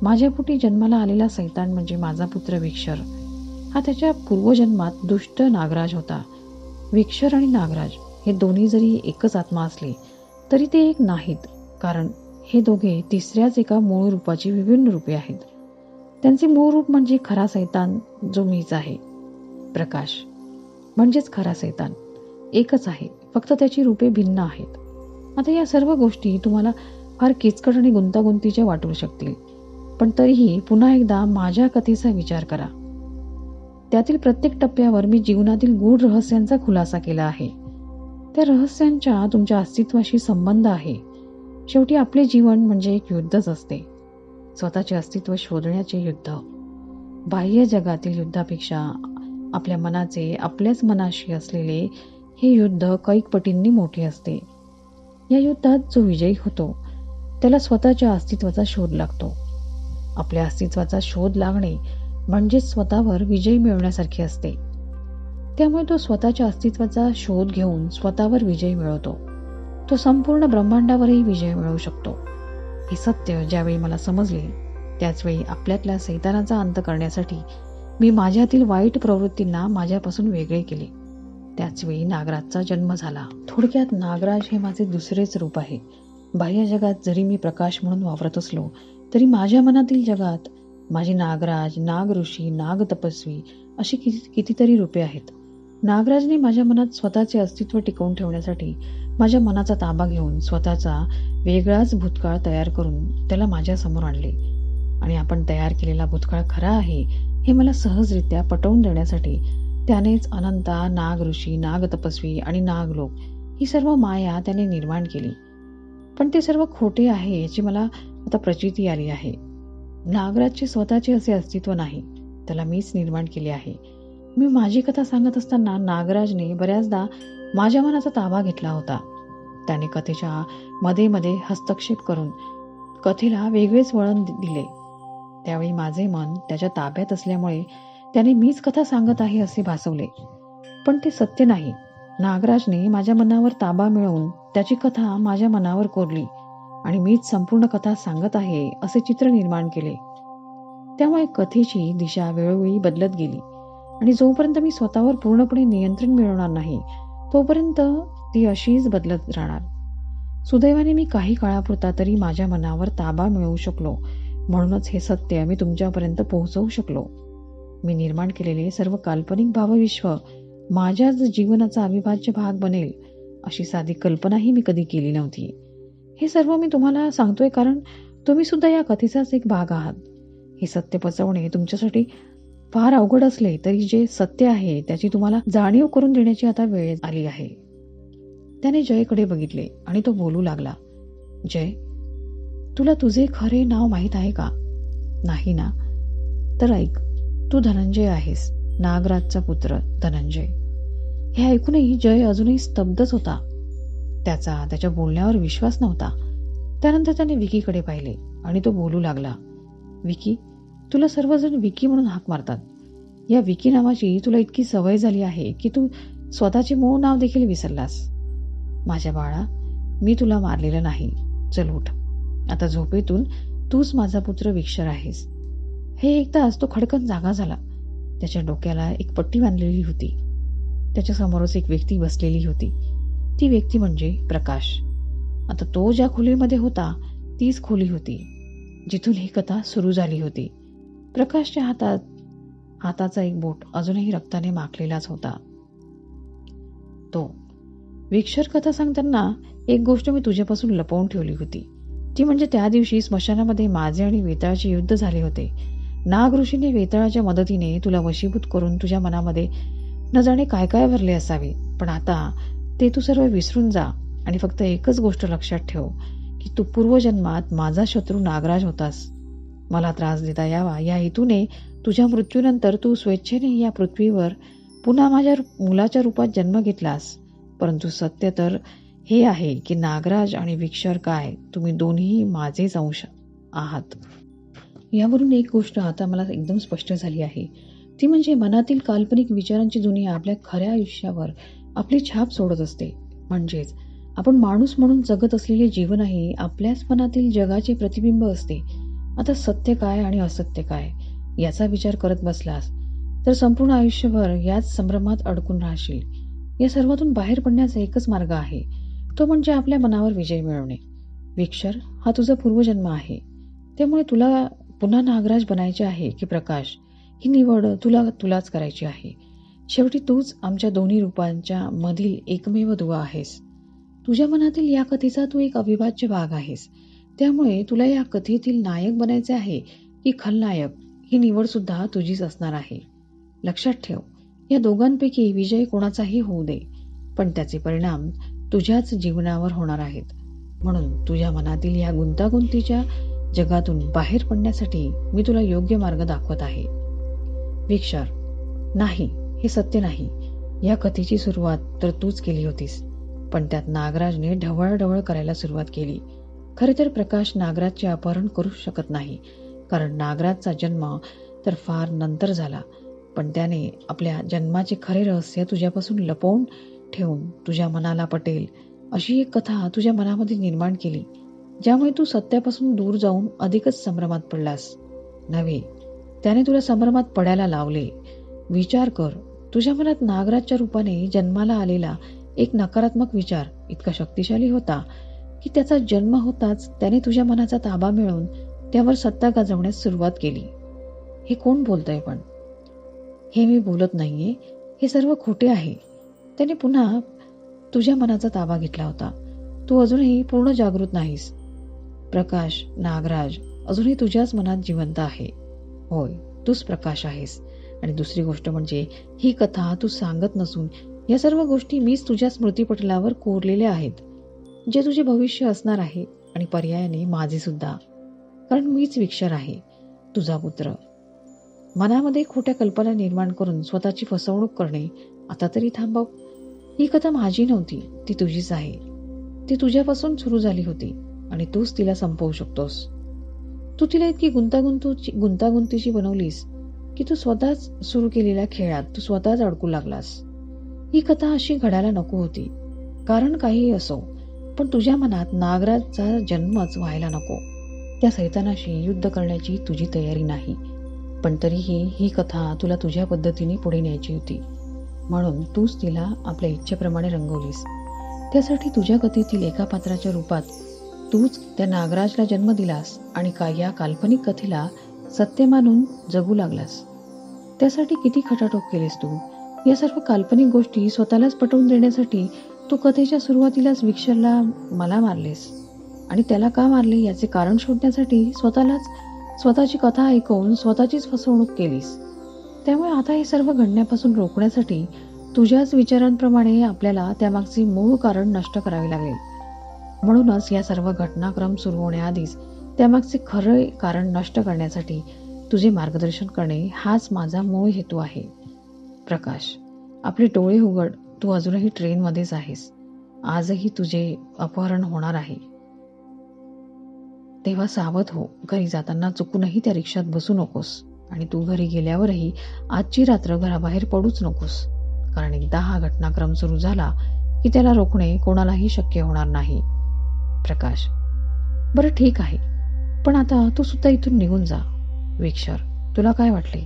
माझ्या पोटी जन्माला आलेला सैतान म्हणजे माझा पुत्र विक्षर. हा त्याच्या पूर्वजन्मात दुष्ट नागराज होता. विक्षर आणि नागराज हे दोन्ही जरी एकच आत्मा असले तरी ते एक नाहीत, कारण हे दोघे तिसऱ्याच एका मूळ रूपाची विभिन्न रूपे आहेत. त्यांचे मूळ रूप म्हणजे खरा सैतान जो मीच आहे. प्रकाश म्हणजेच खरा सैतान एकच आहे, फक्त त्याची रूपे भिन्न आहेत. आता या सर्व गोष्टी तुम्हाला फार किचकट आणि गुंतागुंतीच्या वाटू शकतील, पण तरीही पुन्हा एकदा माझ्या कथेचा विचार करा. त्यातील प्रत्येक टप्प्यावर मी जीवनातील गूढ रहस्यांचा खुलासा केला आहे. त्या रहस्यांचा तुमच्या अस्तित्वाशी संबंध आहे. शेवटी आपले जीवन म्हणजे एक युद्धच असते, स्वतःचे अस्तित्व शोधण्याचे युद्ध. बाह्य जगातील युद्धापेक्षा आपल्या मनाचे आपल्याच मनाशी असलेले हे युद्ध कैक पटींनी मोठे असते. या युद्धात जो विजयी होतो त्याला स्वतःच्या अस्तित्वाचा शोध लागतो. आपल्या अस्तित्वाचा शोध लागणे म्हणजे स्वतःवर विजय मिळवण्यासारखे असते. त्यामुळे तो स्वतःच्या अस्तित्वाचा शोध घेऊन स्वतःवर विजय मिळवतो. तो संपूर्ण ब्रह्मांडावरही विजय मिळवू शकतो. हे सत्य ज्यावेळी मला समजले त्याचवेळी आपल्यातल्या सैतानाचा अंत करण्यासाठी मी माझ्यातील वाईट प्रवृत्तींना माझ्यापासून वेगळे केले. त्याचवेळी नागराजचा जन्म झाला. थोडक्यात नागराज हे माझे दुसरेच रूप आहे. बाह्य जगात जरी मी प्रकाश म्हणून वावरत असलो तरी माझ्या मनातील जगात माझी नागराज, नाग ऋषी, नाग तपस्वी अशी कितीतरी रूपे आहेत. नागराजने माझ्या मनात स्वतःचे अस्तित्व टिकवून ठेवण्यासाठी माझ्या मनाचा ताबा घेऊन स्वतःचा वेगळाच भूतकाळ तयार करून त्याला माझ्या समोर आणले. आणि आपण तयार केलेला भूतकाळ खरा आहे हे मला सहजरित्या पटवून देण्यासाठी त्यानेच अनंता, नाग ऋषी, नाग तपस्वी आणि नागलोक ही सर्व माया त्याने निर्माण केली. पण ते सर्व खोटे आहे याची मला आता प्रचिती आली आहे. नागराजचे स्वतःचे असे अस्तित्व नाही, त्याला मीच निर्माण केले आहे. मी माझी कथा सांगत असताना नागराजने बऱ्याचदा माझ्या मनाचा ताबा घेतला होता. त्याने कथेच्या मध्ये मध्ये हस्तक्षेप करून कथेला वेगळेच वळण दिले. त्यावेळी माझे मन त्याच्या ताब्यात असल्यामुळे त्याने मीच कथा सांगत आहे असे भासवले, पण ते सत्य नाही. नागराजने माझ्या मनावर ताबा मिळवून त्याची कथा माझ्या मनावर कोरली आणि मीच संपूर्ण कथा सांगत आहे असे चित्र निर्माण केले. त्यामुळे कथेची दिशा वेळोवेळी बदलत गेली आणि जोपर्यंत मी स्वतःवर पूर्णपणे नियंत्रण मिळवणार नाही तोपर्यंत ती अशीच बदलत राहणार. सुदैवाने मी काही काळापुरता तरी माझ्या मनावर ताबा मिळवू शकलो, म्हणूनच हे सत्य मी तुमच्यापर्यंत पोहोचवू शकलो. मी निर्माण केलेले सर्व काल्पनिक भावविश्व माझ्याच जीवनाचा अविभाज्य भाग बनेल अशी साधी कल्पनाही मी कधी केली नव्हती. हे सर्व मी तुम्हाला सांगतोय कारण तुम्ही सुद्धा या कथेचाच एक भाग आहात. हे सत्य पचवणे तुमच्यासाठी फार अवघड असले तरी जे सत्य आहे त्याची तुम्हाला जाणीव करून देण्याची आता वेळ आली आहे. त्याने जयकडे बघितले आणि तो बोलू लागला. जय, तुला तुझे खरे नाव माहीत आहे का? नाही ना? तर ऐक, तू धनंजय आहेस, नागराजचा पुत्र धनंजय. हे ऐकूनही जय अजूनही स्तब्धच होता. त्याच्या बोलण्यावर विश्वास नव्हता. त्यानंतर त्याने विकीकडे पाहिले आणि तो बोलू लागला. विकी, तुला सर्वजण विकी म्हणून हाक मारतात. या विकी नावाची तुला इतकी सवय झाली आहे की तू स्वतःचे मूळ नाव देखील विसरलास. माझ्या बाळा, मी तुला मारलेलं नाही. चल उठ, आता झोपेतून तूच माझा पुत्र विक्षर आहेस. हे ऐकताच तो खडकन जागा झाला. त्याच्या डोक्याला एक पट्टी बांधलेली होती. त्याच्या समोरच एक व्यक्ती बसलेली होती. ती व्यक्ती म्हणजे प्रकाश. आता तो ज्या खोलीमध्ये होता तीच खोली होती जिथून ही कथा सुरू झाली होती. प्रकाशच्या हाताचा एक बोट अजूनही रक्ताने माखलेलाच होता. तो विक्षर कथा सांगताना एक गोष्ट मी तुझ्यापासून लपवून ठेवली होती. ती म्हणजे त्या दिवशी स्मशानामध्ये माझे आणि वेताळाचे युद्ध झाले होते. नाग ऋषीने वेताळाच्या मदतीने तुला वशीभूत करून तुझ्या मनामध्ये न जाणे काय काय भरले असावे. पण आता ते तू सर्व विसरून जा आणि फक्त एकच गोष्ट लक्षात ठेव की तू पूर्वजन्मात माझा शत्रू नागराज होतास. मला त्रास देता यावा या हेतूने तुझ्या मृत्यूनंतर तू स्वेच्छेने या पृथ्वीवर पुन्हा माझ्या मुलाच्या रूपात जन्म घेतलास. परंतु सत्य तर हे आहे की नागराज आणि विक्षर काय, तुम्ही दोन्ही माझेच अंश आहात. यावरून एक गोष्ट आता मला एकदम स्पष्ट झाली आहे, ती म्हणजे मनातील काल्पनिक विचारांची दुनिया आपल्या खऱ्या आयुष्यावर आपली छाप सोडत असते. म्हणजेच आपण माणूस म्हणून जगत असलेले जीवनही आपल्याच मनातील जगाचे प्रतिबिंब असते. आता सत्य काय आणि असत्य काय याचा विचार करत बसलास तर संपूर्ण आयुष्यभर याच संभ्रमात अडकून राहशील. या सर्वातून बाहेर पडण्याचा एकच मार्ग आहे, तो म्हणजे आपल्या मनावर विजय मिळवणे. विक्षर हा तुझा पूर्वजन्म आहे, त्यामुळे तुला पुन्हा नागराज बनायचे आहे की प्रकाश, ही निवड तुलाच करायची आहे. शेवटी तूच आमच्या दोन्ही रूपांच्या मधील एकमेव दुवा आहेस. तुझ्या मनातील या कथेचा तू एक अविभाज्य भाग आहेस. त्यामुळे तुला या कथेतील नायक बनायचे आहे की खलनायक, ही निवड सुद्धा तुझीच असणार आहे. लक्षात ठेव, या दोघांपैकी विजय कोणाचाही होऊ दे, पण त्याचे परिणाम तुझ्याच जीवनावर होणार आहेत. म्हणून तुझ्या मनातील या गुंतागुंतीच्या जगातून बाहेर पडण्यासाठी मी तुला योग्य मार्ग दाखवत आहे. विक्षर, नाही, हे सत्य नाही. या कथेची सुरुवात तर तूच केली होतीस, पण त्यात नागराजने ढवळढवळ करायला सुरुवात केली. खरे तर प्रकाश नागराजचे अपहरण करू शकत नाही, कारण नागराजचा जन्म तर फार नंतर झाला. पण त्याने आपल्या जन्माचे खरे रहस्य तुझ्यापासून लपवून ठेवून तुझ्या मनाला पटेल अशी एक कथा तुझ्या मनामध्ये निर्माण केली, ज्यामुळे तू सत्यापासून दूर जाऊन अधिकच संभ्रमात पडलास. नव्हे, त्याने तुला संभ्रमात पडायला लावले. विचार कर, तुझ्या मनात नागराजच्या रूपाने जन्माला आलेला एक नकारात्मक विचार इतका शक्तिशाली होता की त्याचा जन्म होताच त्याने तुझ्या मनाचा ताबा मिळवून त्यावर सत्ता गाजवण्यास सुरुवात केली. हे कोण बोलतंय पण? हे मी बोलत नाहीये, हे सर्व खोटे आहे. त्याने पुन्हा तुझ्या मनाचा ताबा घेतला होता. तू अजूनही पूर्ण जागृत नाहीस. प्रकाश, नागराज अजूनही तुझ्याच मनात जिवंत आहे. होय, तूच प्रकाश आहेस. आणि दुसरी गोष्ट म्हणजे ही कथा तू सांगत नसून या सर्व गोष्टी मीच तुझ्या स्मृतीपटलावर कोरलेल्या आहेत, जे तुझे भविष्य असणार आहे आणि पर्यायाने माझे सुद्धा. कारण मीच विक्षर आहे, तुझा पुत्र. मनामध्ये खोट्या कल्पना निर्माण करून स्वतःची फसवणूक करणे आता तरी थांबव. ही कथा माझी नव्हती, ती तुझीच आहे. ती तुझ्यापासून सुरू झाली होती आणि तूच तिला संपवू शकतोस. तू तिला इतकी गुंतागुंतीची बनवलीस की तू स्वतःच सुरू केलेल्या खेळात तू स्वतःच अडकू लागलास. ही कथा अशी घडायला नको होती. कारण काहीही असो, पण तुझ्या मनात नागराजचा जन्मच व्हायला नको. त्या सैतानाशी युद्ध करण्याची तुझी तयारी नाही, पण तरीही ही कथा तुला तुझ्या पद्धतीने पुढे न्यायची होती. म्हणून तूच तिला आपल्या इच्छेप्रमाणे रंगवलीस. त्यासाठी तुझ्या कथेतील एका पात्राच्या रूपात तूच त्या नागराजला जन्म दिलास आणि या काल्पनिक कथेला सत्य मानून जगू लागलास. त्यासाठी किती खटाटोप केलीस तू. या सर्व काल्पनिक गोष्टी स्वतःलाच पटवून देण्यासाठी तू कथेच्या सुरुवातीलाच विक्षरला मला मारलेस. आणि त्याला का मारले याचे कारण शोधण्यासाठी स्वतःची कथा ऐकवून स्वतःचीच फसवणूक केलीस. त्यामुळे आता हे सर्व घडण्यापासून रोखण्यासाठी तुझ्याच विचारांप्रमाणे आपल्याला त्यामागचे मूळ कारण नष्ट करावे लागेल. म्हणूनच या सर्व घटनाक्रम सुरू होण्याआधीच त्यामागचे खरे कारण नष्ट करण्यासाठी तुझे मार्गदर्शन करणे हाच माझा मूळ हेतू आहे. प्रकाश, आपले डोळे उघड. तू अजूनही ट्रेनमध्येच आहेस. आजही तुझे अपहरण होणार आहे. तेव्हा सावध हो. घरी जाताना चुकूनही त्या रिक्षात बसू नकोस आणि तू घरी गेल्यावरही आजची रात्र घराबाहेर पडूच नकोस. कारण एकदा हा घटनाक्रम सुरू झाला की त्याला रोखणे कोणालाही शक्य होणार नाही. प्रकाश, बरं ठीक आहे, पण आता तू सुद्धा इथून निघून जा. विक्षर, तुला काय वाटले?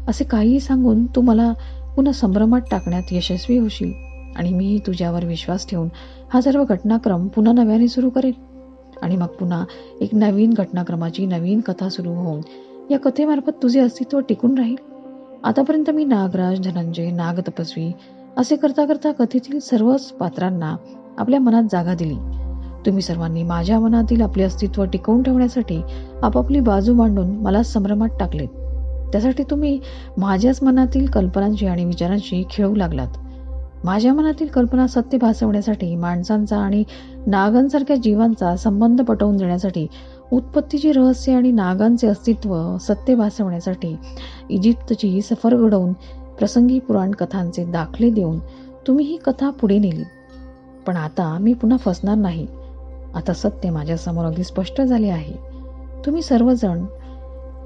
असे काहीही सांगून तू मला पुन्हा संभ्रमात टाकण्यात यशस्वी होशील आणि मी तुझ्यावर विश्वास ठेवून हा सर्व घटनाक्रम पुन्हा नव्याने सुरू करेल आणि मग पुन्हा एक नवीन घटनाक्रमाची नवीन कथा सुरू होऊन या कथेमार्फत तुझे अस्तित्व टिकून राहील. आतापर्यंत मी नागराज, धनंजय, नागतपस्वी असे करता करता कथेतील सर्वच पात्रांना आपल्या मनात जागा दिली. तुम्ही सर्वांनी माझ्या मनातील आपले अस्तित्व टिकवून ठेवण्यासाठी आपापली बाजू मांडून मला संभ्रमात टाकलेत. त्यासाठी तुम्ही माझ्याच मनातील कल्पनांशी आणि विचारांशी खेळू लागलात. माझ्या मनातील कल्पना सत्य भासवण्यासाठी, माणसांचा आणि नागांसारख्या जीवांचा संबंध पटवून देण्यासाठी उत्पत्तीची रहस्य आणि नागांचे अस्तित्व सत्य भासवण्यासाठी इजिप्तची सफर घडवून प्रसंगी पुराण कथांचे दाखले देऊन तुम्ही ही कथा पुढे नेली. पण आता मी पुन्हा फसणार नाही. आता सत्य माझ्या समोर अगदी स्पष्ट झाले आहे. तुम्ही सर्वजण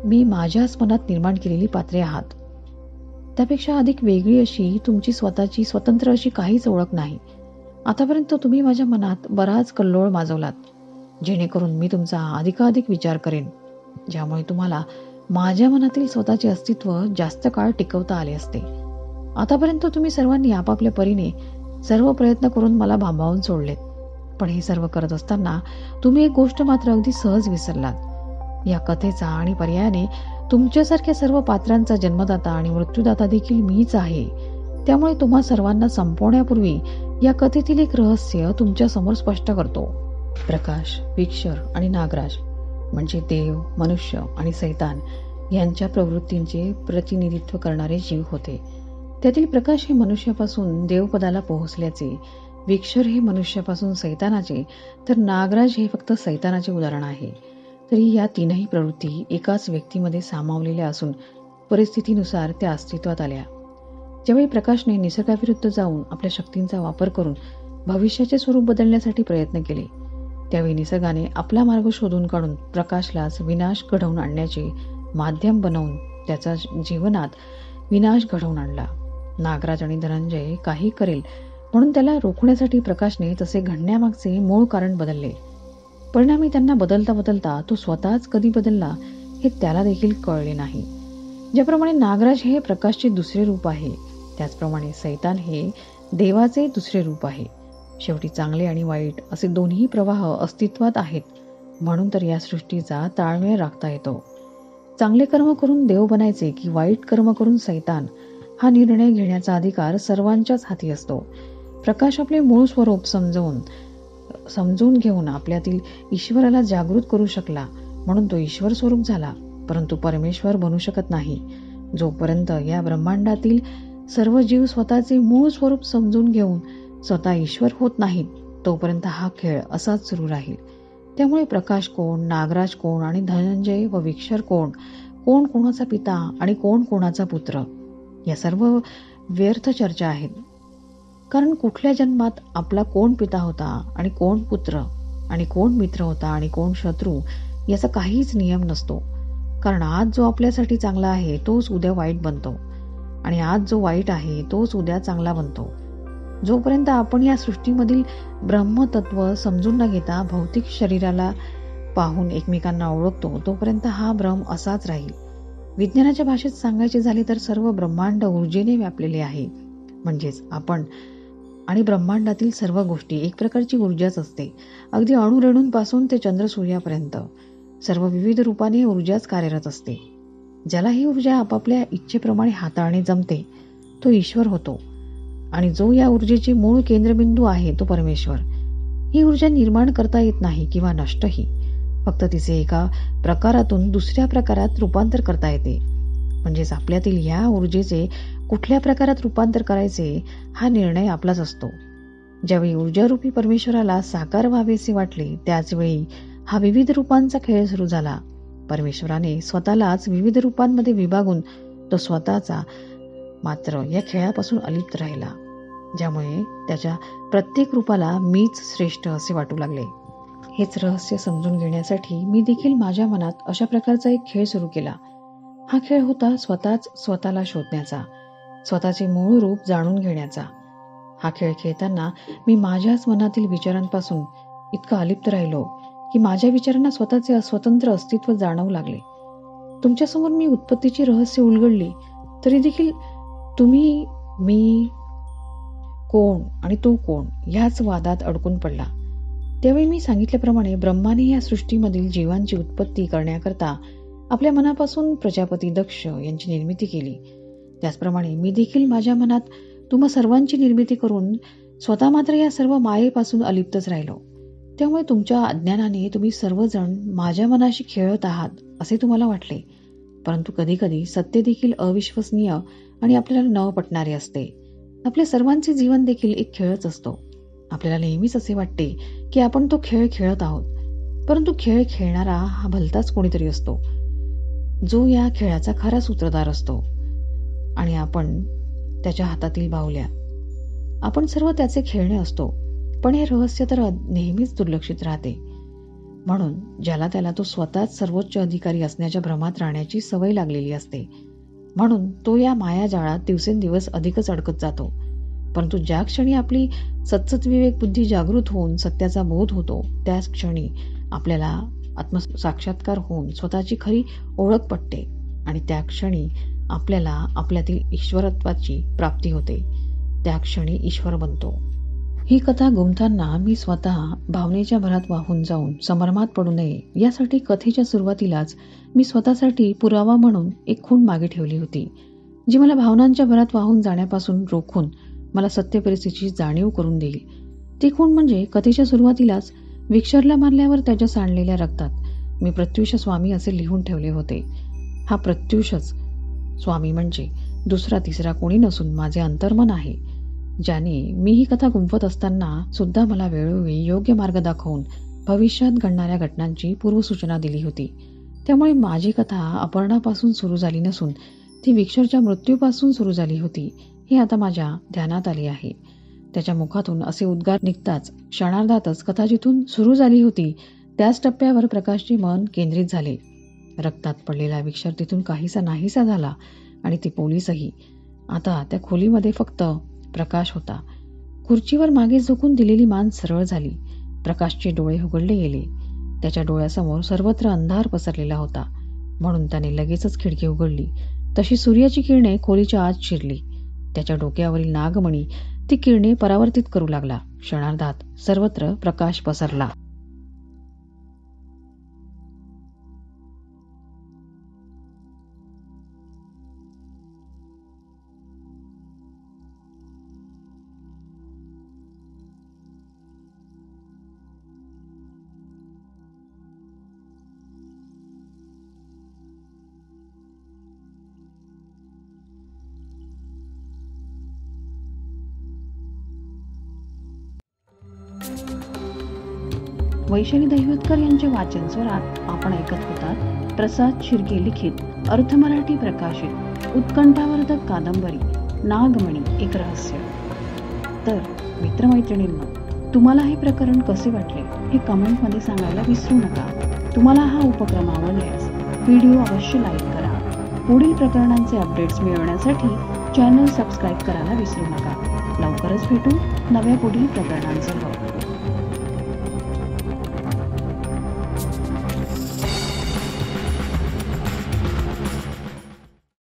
मी माझ्याच मनात निर्माण केलेली पात्रे आहात. त्यापेक्षा अधिक वेगळी अशी तुमची स्वतःची स्वतंत्र अशी काहीच ओळख नाही. आतापर्यंत तुम्ही माझ्या मनात बराच कल्लोळ माजवलात, जेणेकरून मी तुमचा अधिकाधिक विचार करेन, ज्यामुळे तुम्हाला माझ्या मनातील स्वतःचे अस्तित्व जास्त काळ टिकवता आले असते. आतापर्यंत तुम्ही सर्वांनी आपापल्या परीने सर्व प्रयत्न करून मला भांबावून सोडलेत. पण हे सर्व करत असताना तुम्ही एक गोष्ट मात्र अगदी सहज विसरलात. या कथेचा आणि पर्यायाने तुमच्यासारख्या सर्व पात्रांचा जन्मदाता आणि मृत्यूदाता देखील मीच आहे. त्यामुळे तुम्हा सर्वांना संपवण्यापूर्वी या कथेतील एक रहस्य तुमच्या समोर स्पष्ट करतो. प्रकाश, विक्षर आणि नागराज म्हणजे देव, मनुष्य आणि सैतान यांच्या प्रवृत्तींचे प्रतिनिधित्व करणारे जीव होते. त्यातील प्रकाश हे मनुष्यापासून देवपदाला पोहोचल्याचे, विक्षर हे मनुष्यापासून सैतानाचे, तर नागराज हे फक्त सैतानाचे उदाहरण आहे. तरी या तीनही प्रवृत्ती एकाच व्यक्तीमध्ये सामावलेल्या असून परिस्थितीनुसार त्या अस्तित्वात आल्या. ज्यावेळी प्रकाशने निसर्गाविरुद्ध जाऊन आपल्या शक्तींचा वापर करून भविष्याचे स्वरूप बदलण्यासाठी प्रयत्न केले, त्यावेळी निसर्गाने आपला मार्ग शोधून काढून प्रकाशलाच विनाश घडवून आणण्याचे माध्यम बनवून त्याच्या जीवनात विनाश घडवून आणला. नागराज आणि धनंजय काही करेल म्हणून त्याला रोखण्यासाठी प्रकाशने तसे घडण्यामागचे मूळ कारण बदलले. परिणामी त्यांना बदलता बदलता तो स्वतःच कधी बदलला हे त्याला देखील कळले नाही. ज्याप्रमाणे नागराज हे प्रकाशचे दुसरे रूप आहे, त्याचप्रमाणे सैतान हे देवाचे दुसरे रूप आहे. शेवटी चांगले आणि वाईट असे दोन्ही प्रवाह अस्तित्वात आहेत. म्हणून तर या सृष्टीचा ताळमेळ राखता येतो. चांगले कर्म करून देव बनायचे की वाईट कर्म करून सैतान, हा निर्णय घेण्याचा अधिकार सर्वांच्याच हाती असतो. प्रकाश आपले मूळ स्वरूप समजून घेऊन आपल्यातील ईश्वराला जागृत करू शकला म्हणून तो ईश्वर स्वरूप झाला, परंतु परमेश्वर बनू शकत नाही. जोपर्यंत या ब्रह्मांडातील सर्व जीव स्वतःचे मूळ स्वरूप समजून घेऊन स्वतः ईश्वर होत नाहीत, तोपर्यंत हा खेळ असाच सुरू राहील. त्यामुळे प्रकाश कोण, नागराज कोण आणि धनंजय व विक्षर कोण, कोण कोणाचा पिता आणि कोण कोणाचा पुत्र, या सर्व व्यर्थ चर्चा आहेत. कारण कुठल्या जन्मात आपला कोण पिता होता आणि कोण पुत्र आणि कोण मित्र होता आणि कोण शत्रू याचा काहीच नियम नसतो. कारण आज जो आपल्यासाठी चांगला आहे तोच उद्या वाईट बनतो आणि आज जो वाईट आहे तोच उद्या चांगला बनतो. जोपर्यंत आपण या सृष्टीमधील ब्रह्मतत्व समजून न घेता भौतिक शरीराला पाहून एकमेकांना ओळखतो, तोपर्यंत हा भ्रम असाच राहील. विज्ञानाच्या भाषेत सांगायचे झाले तर सर्व ब्रह्मांड ऊर्जेने व्यापलेले आहे. म्हणजेच आपण आणि ब्रह्मांडातील सर्व गोष्टी एक प्रकारची ऊर्जाच असते. अगदी अणुरेणूंपासून ते चंद्र सूर्यापर्यंत सर्व विविध रूपाने ऊर्जाच कार्यरत असते. ज्याला ही ऊर्जा आपापल्या इच्छेप्रमाणे हाताळणे जमते तो ईश्वर होतो आणि जो या ऊर्जेचे मूळ केंद्रबिंदू आहे तो परमेश्वर. ही ऊर्जा निर्माण करता येत नाही किंवा नष्टही, फक्त तिचे एका प्रकारातून दुसऱ्या प्रकारात रूपांतर करता येते. म्हणजेच आपल्यातील या ऊर्जेचे कुठल्या प्रकारात रूपांतर करायचे हा निर्णय आपलाच असतो. ज्यावेळी ऊर्जारूपी परमेश्वराला साकार व्हावेसे वाटले त्याचवेळी हा विविध रूपांचा खेळ सुरू झाला. परमेश्वराने स्वतःलाच विविध रूपांमध्ये विभागून तो स्वतःचा मात्र या खेळापासून अलिप्त राहिला, ज्यामुळे त्याच्या प्रत्येक रूपाला मीच श्रेष्ठ असे वाटू लागले. हेच रहस्य समजून घेण्यासाठी मी देखील माझ्या मनात अशा प्रकारचा एक खेळ सुरू केला. हा खेळ होता स्वतःच स्वतःला शोधण्याचा, स्वतःचे मूळ रूप जाणून घेण्याचा. हा खेळ खेळताना मी माझ्याच मनातील विचारांपासून इतकं अलिप्त राहिलो की माझ्या विचारांना स्वतःचे अस्वतंत्र अस्तित्व जाणवू लागले. तुमच्यासमोर मी उत्पत्तीची रहस्य उलगडली तरी देखील तुम्ही, मी कोण आणि तू कोण ह्याच वादात अडकून पडला. त्यावेळी मी सांगितल्याप्रमाणे ब्रह्माने या सृष्टीमधील जीवांची उत्पत्ती करण्याकरता आपल्या मनापासून प्रजापती दक्ष यांची निर्मिती केली. त्याचप्रमाणे मी देखील माझ्या मनात तुम्हा सर्वांची निर्मिती करून स्वतः मात्र या सर्व मायेपासून अलिप्तच राहिलो. त्यामुळे तुमच्या अज्ञानाने तुम्ही सर्वजण माझ्या मनाशी खेळत आहात असे तुम्हाला वाटले. परंतु कधी कधी सत्य देखील अविश्वसनीय आणि आपल्याला न पटणारे असते. आपल्या सर्वांचे जीवन देखील एक खेळच असतो. आपल्याला नेहमीच असे वाटते की आपण तो खेळ खेळत आहोत, परंतु खेळ खेळणारा हा भलताच कोणीतरी असतो, जो या खेळाचा खरा सूत्रधार असतो आणि आपण त्याच्या हातातील बाहुल्या. आपण सर्व त्याचे खेळणे असतो, पण हे रहस्य तर नेहमीच दुर्लक्षित राहते. म्हणून ज्याला त्याला तो स्वतःच सर्वोच्च अधिकारी असण्याच्या भ्रमात राहण्याची सवय लागलेली असते. म्हणून तो या मायाजाळात दिवसेंदिवस अधिकच अडकत जातो. परंतु ज्या क्षणी आपली सतसत विवेक बुद्धी जागृत होऊन सत्याचा बोध होतो, त्याच क्षणी आपल्याला आत्मसाक्षात्कार होऊन स्वतःची खरी ओळख पटते आणि त्या क्षणी आपल्याला आपल्यातील ईश्वरत्वाची प्राप्ती होते. त्या क्षणी ईश्वर बनतो. ही कथा गुंफताना मी स्वतः भावनेच्या भरात वाहून जाऊन समरमात पडू नये यासाठी कथेच्या सुरुवातीलाच मी स्वतःसाठी पुरावा म्हणून एक खूण मागे ठेवली होती, जी मला भावनांच्या भरात वाहून जाण्यापासून रोखून मला सत्य परिस्थितीची जाणीव करून देईल. ती खूण म्हणजे कथेच्या सुरुवातीलाच विक्षरला मारल्यावर त्याच्या सांडलेल्या रक्तात मी प्रत्युष स्वामी असे लिहून ठेवले होते. हा प्रत्युषच स्वामी म्हणजे दुसरा तिसरा कोणी नसून माझे अंतर्मन आहे, ज्याने मी ही कथा गुंफत असताना सुद्धा मला वेळोवेळी योग्य मार्ग दाखवून भविष्यात घडणाऱ्या घटनांची पूर्वसूचना दिली होती. त्यामुळे माझी कथा अपर्णापासून सुरू झाली नसून ती विक्षरच्या मृत्यूपासून सुरू झाली होती हे आता माझ्या ध्यानात आले आहे. त्याच्या मुखातून असे उद्गार निघताच क्षणार्धातच कथा जिथून सुरू झाली होती त्याच टप्प्यावर प्रकाशचे मन केंद्रित झाले. रक्तात पडलेला विक्षर तिथून काहीसा नाहीसा झाला आणि ते पोलीसही. आता त्या खोलीमध्ये फक्त प्रकाश होता. खुर्चीवर मागे झुकून दिलेली मान सरळ झाली. प्रकाशचे डोळे उघडले गेले. त्याच्या डोळ्यासमोर सर्वत्र अंधार पसरलेला होता, म्हणून त्याने लगेचच खिडकी उघडली. तशी सूर्याची किरणे खोलीच्या आत शिरली. त्याच्या डोक्यावरील नागमणी ती किरणे परावर्तित करू लागला. क्षणार्धात सर्वत्र प्रकाश पसरला. वैशाली दहिवतकर यांच्या वाचन स्वरात आपण ऐकत होतात प्रसाद शिर्के लिखित अर्थ मराठी प्रकाशित उत्कंठावर्धक कादंबरी नागमणी एक रहस्य. तर मित्रमैत्रिणींनो, तुम्हाला हे प्रकरण कसे वाटले हे कमेंटमध्ये सांगायला विसरू नका. तुम्हाला हा उपक्रम आवडल्यास व्हिडिओ अवश्य लाईक करा. पुढील प्रकरणांचे अपडेट्स मिळवण्यासाठी चॅनल सबस्क्राईब करायला विसरू नका. लवकरच भेटू नव्या पुढील प्रकरणांसह.